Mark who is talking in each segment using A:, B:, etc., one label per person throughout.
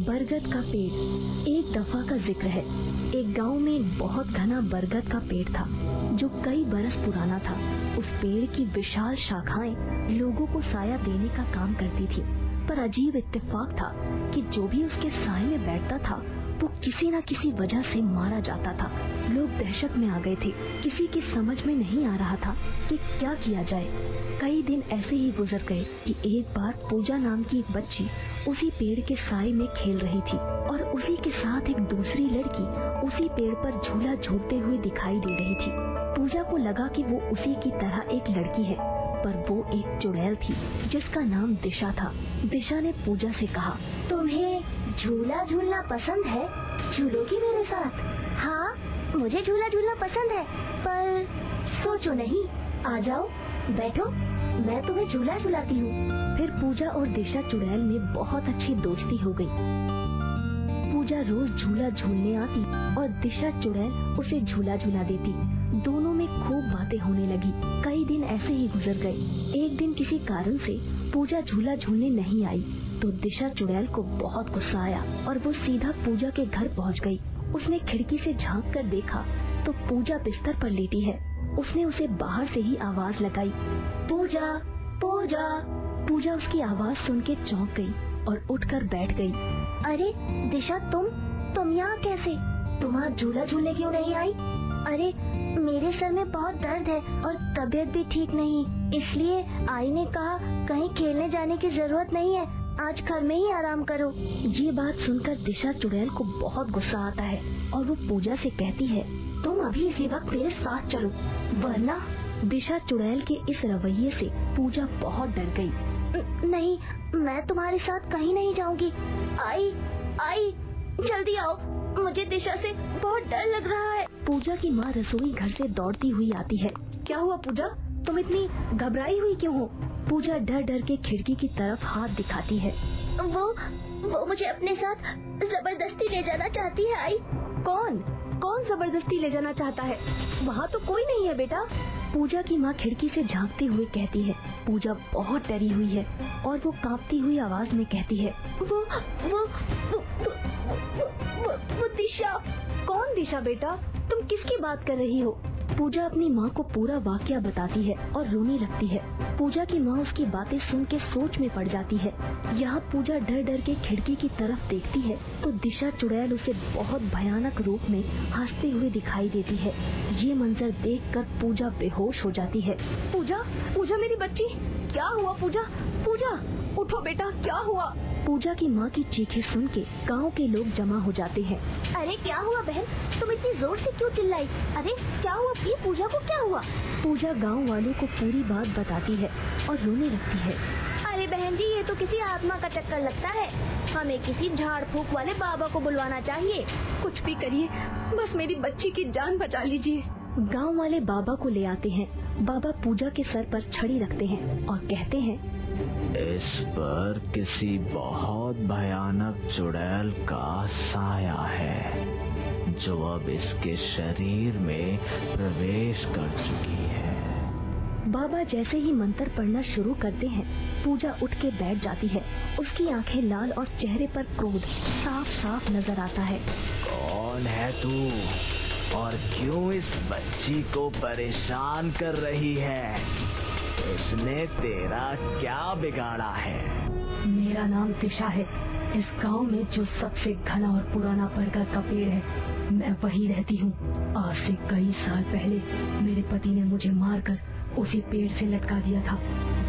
A: बरगद का पेड़। एक दफा का जिक्र है। एक गांव में एक बहुत घना बरगद का पेड़ था जो कई बरस पुराना था। उस पेड़ की विशाल शाखाएं लोगों को साया देने का काम करती थी। पर अजीब इत्तेफाक था कि जो भी उसके साए में बैठता था वो किसी न किसी वजह से मारा जाता था। लोग दहशत में आ गए थे। किसी की समझ में नहीं आ रहा था कि क्या किया जाए। कई दिन ऐसे ही गुजर गए कि एक बार पूजा नाम की एक बच्ची उसी पेड़ के साए में खेल रही थी और उसी के साथ एक दूसरी लड़की उसी पेड़ पर झूला झूलते हुए दिखाई दे रही थी। पूजा को लगा कि वो उसी की तरह एक लड़की है, पर वो एक चुड़ैल थी जिसका नाम दिशा था। दिशा ने पूजा से कहा, तुम्हें झूला झूलना पसंद है? झूलोगी मेरे साथ? हाँ, मुझे झूला झूलना पसंद है, पर सोचो नहीं, आ जाओ, बैठो, मैं तुम्हें झूला झूलाती हूँ। फिर पूजा और दिशा चुड़ैल में बहुत अच्छी दोस्ती हो गई। पूजा रोज झूला झूलने आती और दिशा चुड़ैल उसे झूला झूला देती। दोनों में खूब बातें होने लगी। कई दिन ऐसे ही गुजर गए। एक दिन किसी कारण से पूजा झूला झूलने नहीं आई तो दिशा चुड़ैल को बहुत गुस्सा आया और वो सीधा पूजा के घर पहुंच गई। उसने खिड़की से झांक कर देखा तो पूजा बिस्तर पर लेटी है। उसने उसे बाहर से ही आवाज लगाई, पूजा, पूजा। पूजा उसकी आवाज सुन के चौंक गई और उठकर बैठ गई। अरे दिशा, तुम यहाँ कैसे? तुम आज झूला झूलने क्यों नहीं आई? अरे मेरे सर में बहुत दर्द है और तबीयत भी ठीक नहीं, इसलिए आई ने कहा कहीं खेलने जाने की जरूरत नहीं है, आज घर में ही आराम करो। ये बात सुनकर दिशा चुड़ैल को बहुत गुस्सा आता है और वो पूजा से कहती है, तुम अभी इसी वक्त मेरे साथ चलो, वरना। दिशा चुड़ैल के इस रवैये से पूजा बहुत डर गई। नहीं, मैं तुम्हारे साथ कहीं नहीं जाऊंगी। आई, जल्दी आओ, मुझे दिशा से बहुत डर लग रहा है। पूजा की माँ रसोई घर से दौड़ती हुई आती है। क्या हुआ पूजा, तुम इतनी घबराई हुई क्यों हो? पूजा डर डर के खिड़की की तरफ हाथ दिखाती है। वो मुझे अपने साथ जबरदस्ती ले जाना चाहती है। आई, कौन जबरदस्ती ले जाना चाहता है? वहाँ तो कोई नहीं है बेटा। पूजा की माँ खिड़की से झांकते हुए कहती है। पूजा बहुत डरी हुई है और वो कांपती हुई आवाज में कहती है, वो दिशा। कौन दिशा बेटा? तुम किसकी बात कर रही हो? पूजा अपनी माँ को पूरा वाकया बताती है और रोने लगती है। पूजा की माँ उसकी बातें सुन के सोच में पड़ जाती है। यहाँ पूजा डर डर के खिड़की की तरफ देखती है तो दिशा चुड़ैल उसे बहुत भयानक रूप में हंसते हुए दिखाई देती है। ये मंजर देखकर पूजा बेहोश हो जाती है। पूजा मेरी बच्ची, क्या हुआ? पूजा उठो बेटा, क्या हुआ? पूजा की माँ की चीखें सुन के गाँव के लोग जमा हो जाते हैं। अरे क्या हुआ बहन, तुम इतनी जोर से क्यों चिल्लाई? अरे क्या हुआ? ये पूजा को क्या हुआ? पूजा गाँव वालों को पूरी बात बताती है और रोने लगती है। अरे बहन जी, ये तो किसी आत्मा का चक्कर लगता है, हमें किसी झाड़ फूक वाले बाबा को बुलवाना चाहिए। कुछ भी करिए, बस मेरी बच्ची की जान बचा लीजिए। गांव वाले बाबा को ले आते हैं। बाबा पूजा के सर पर छड़ी रखते हैं और कहते हैं,
B: इस पर किसी बहुत भयानक चुड़ैल का साया है जो अब इसके शरीर में प्रवेश कर चुकी है।
A: बाबा जैसे ही मंत्र पढ़ना शुरू करते हैं, पूजा उठ के बैठ जाती है। उसकी आंखें लाल और चेहरे पर क्रोध साफ साफ नजर आता है।
B: कौन है तू और क्यों इस बच्ची को परेशान कर रही है? इसने तेरा क्या बिगाड़ा है?
A: मेरा नाम दिशा है। इस गांव में जो सबसे घना और पुराना बरगद का पेड़ है, मैं वही रहती हूँ। आज से कई साल पहले मेरे पति ने मुझे मारकर उसी पेड़ से लटका दिया था।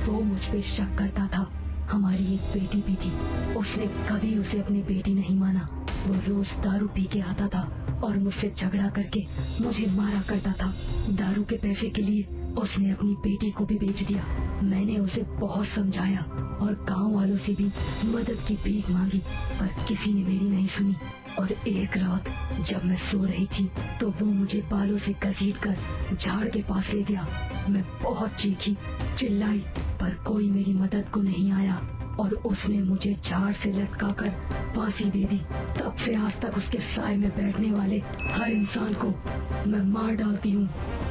A: वो मुझ पे शक करता था। हमारी एक बेटी भी थी, उसने कभी उसे अपनी बेटी नहीं माना। वो रोज दारू पी के आता था और मुझसे झगड़ा करके मुझे मारा करता था। दारू के पैसे के लिए उसने अपनी बेटी को भी बेच दिया। मैंने उसे बहुत समझाया और गांव वालों से भी मदद की भीख मांगी, पर किसी ने मेरी नहीं सुनी। और एक रात जब मैं सो रही थी तो वो मुझे बालों से घसीटकर झाड़ के पास ले गया। मैं बहुत चीखी, चिल्लाई, पर कोई मेरी मदद को नहीं आया और उसने मुझे झाड़ से लटकाकर फांसी दे दी। तब से आज तक उसके साए में बैठने वाले हर इंसान को मैं मार डालती हूँ।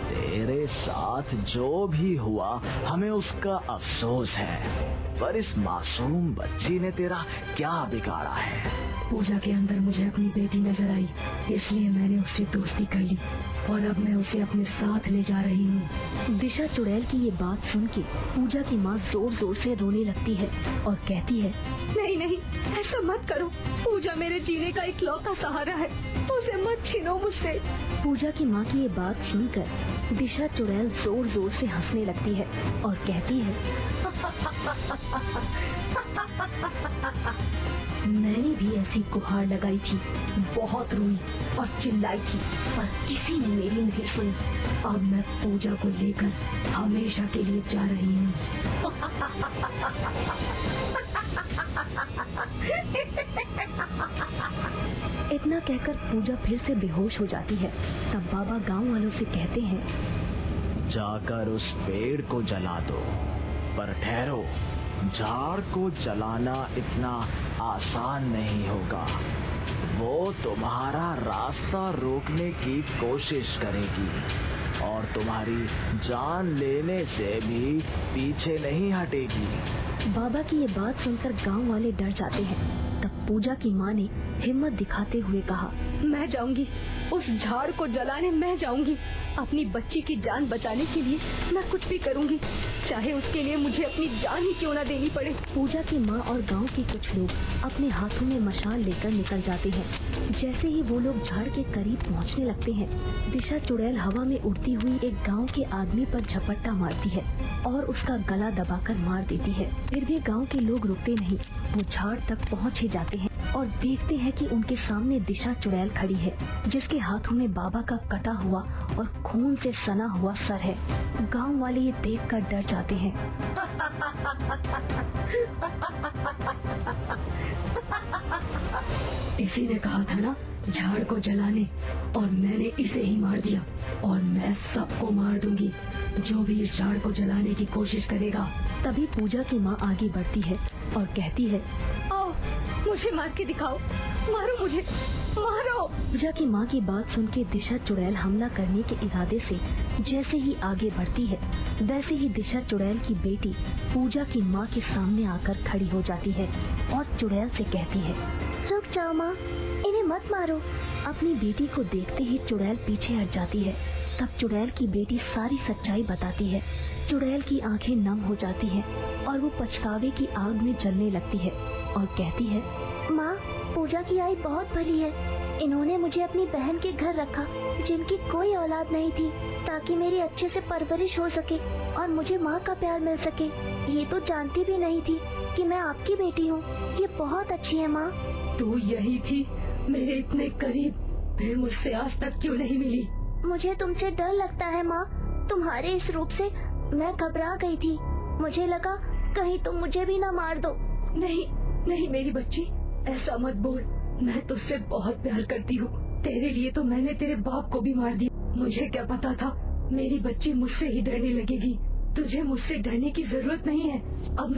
B: तेरे साथ जो भी हुआ हमें उसका अफसोस है, पर इस मासूम बच्ची ने तेरा क्या बिगाड़ा है?
C: पूजा के अंदर मुझे अपनी बेटी नजर आई, इसलिए मैंने उससे दोस्ती कर ली और अब मैं उसे अपने साथ ले जा रही हूँ।
A: दिशा चुड़ैल की ये बात सुन के पूजा की माँ जोर जोर से रोने लगती है और कहती है,
C: नहीं नहीं, ऐसा मत करो। पूजा मेरे जीने का इकलौता सहारा है, उसे मत छीनो मुझसे।
A: पूजा की माँ की ये बात सुनकर दिशा चुड़ैल जोर जोर से हंसने लगती है और कहती है,
C: मैंने भी ऐसी गुहार लगाई थी, बहुत रोई और चिल्लाई थी, पर किसी ने मेरी नहीं सुनी। अब मैं पूजा को लेकर हमेशा के लिए जा रही हूँ।
A: इतना कहकर पूजा फिर से बेहोश हो जाती है। तब बाबा गांव वालों से कहते हैं,
B: जाकर उस पेड़ को जला दो, पर ठहरो, झाड़ को जलाना इतना आसान नहीं होगा। वो तुम्हारा रास्ता रोकने की कोशिश करेगी और तुम्हारी जान लेने से भी पीछे नहीं हटेगी।
A: बाबा की ये बात सुनकर गांव वाले डर जाते हैं। तब पूजा की माँ ने हिम्मत दिखाते हुए कहा,
C: मैं जाऊंगी, उस झाड़ को जलाने मैं जाऊंगी। अपनी बच्ची की जान बचाने के लिए मैं कुछ भी करूंगी, चाहे उसके लिए मुझे अपनी जान ही क्यों न देनी पड़े।
A: पूजा की माँ और गांव के कुछ लोग अपने हाथों में मशाल लेकर निकल जाते हैं। जैसे ही वो लोग झाड़ के करीब पहुंचने लगते हैं, दिशा चुड़ैल हवा में उड़ती हुई एक गांव के आदमी पर झपट्टा मारती है और उसका गला दबाकर मार देती है। फिर भी गांव के लोग रुकते नहीं, वो झाड़ तक पहुंच ही जाते हैं और देखते हैं कि उनके सामने दिशा चुड़ैल खड़ी है, जिसके हाथों में बाबा का कटा हुआ और खून से सना हुआ सर है। गांव वाले ये देखकर डर जाते हैं। इसी ने कहा था ना झाड़ को जलाने, और मैंने इसे ही मार दिया, और मैं सबको मार दूंगी जो भी इस झाड़ को जलाने की कोशिश करेगा। तभी पूजा की माँ आगे बढ़ती है और कहती है,
C: आओ मुझे मार के दिखाओ, मारो मुझे, मारो।
A: पूजा की माँ की बात सुन के दिशा चुड़ैल हमला करने के इरादे से जैसे ही आगे बढ़ती है, वैसे ही दिशा चुड़ैल की बेटी पूजा की माँ के सामने आकर खड़ी हो जाती है और चुड़ैल से कहती है, रुक जाओ माँ, इन्हें मत मारो। अपनी बेटी को देखते ही चुड़ैल पीछे हट जाती है। तब चुड़ैल की बेटी सारी सच्चाई बताती है। चुड़ैल की आंखें नम हो जाती हैं और वो पछतावे की आग में जलने लगती है और कहती है, माँ, पूजा की आई बहुत भली है। इन्होंने मुझे अपनी बहन के घर रखा, जिनकी कोई औलाद नहीं थी, ताकि मेरी अच्छे से परवरिश हो सके और मुझे माँ का प्यार मिल सके। ये तो जानती भी नहीं थी कि मैं आपकी बेटी हूँ। ये बहुत अच्छी है माँ।
C: तू यही थी मेरे इतने करीब, फिर मुझसे आज तक क्यों नहीं मिली?
A: मुझे तुमसे डर लगता है माँ, तुम्हारे इस रूप से मैं घबरा गई थी। मुझे लगा कहीं तुम मुझे भी न मार दो।
C: नहीं नहीं मेरी बच्ची, ऐसा मत बोल, मैं तुझसे बहुत प्यार करती हूँ। तेरे लिए तो मैंने तेरे बाप को भी मार दिया। मुझे क्या पता था मेरी बच्ची मुझसे ही डरने लगेगी। तुझे मुझसे डरने की जरूरत नहीं है। अब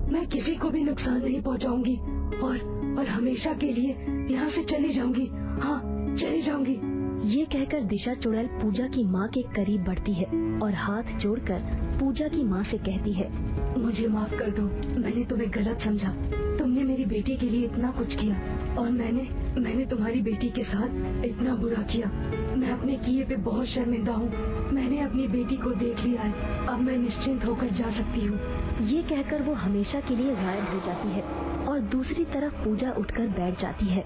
C: मैं किसी को भी नुकसान नहीं पहुँचाऊंगी और हमेशा के लिए यहाँ से चली जाऊंगी। हाँ, चली जाऊंगी।
A: ये कहकर दिशा चुड़ैल पूजा की माँ के करीब बढ़ती है और हाथ जोड़कर पूजा की माँ से कहती है,
C: मुझे माफ कर दो, मैंने तुम्हें गलत समझा। तुमने मेरी बेटी के लिए इतना कुछ किया और मैंने तुम्हारी बेटी के साथ इतना बुरा किया। मैं अपने किए पे बहुत शर्मिंदा हूँ। मैंने अपनी बेटी को देख लिया है, अब मैं निश्चिंत होकर जा सकती हूँ।
A: ये कहकर वो हमेशा के लिए गायब हो जाती है और दूसरी तरफ पूजा उठकर बैठ जाती है।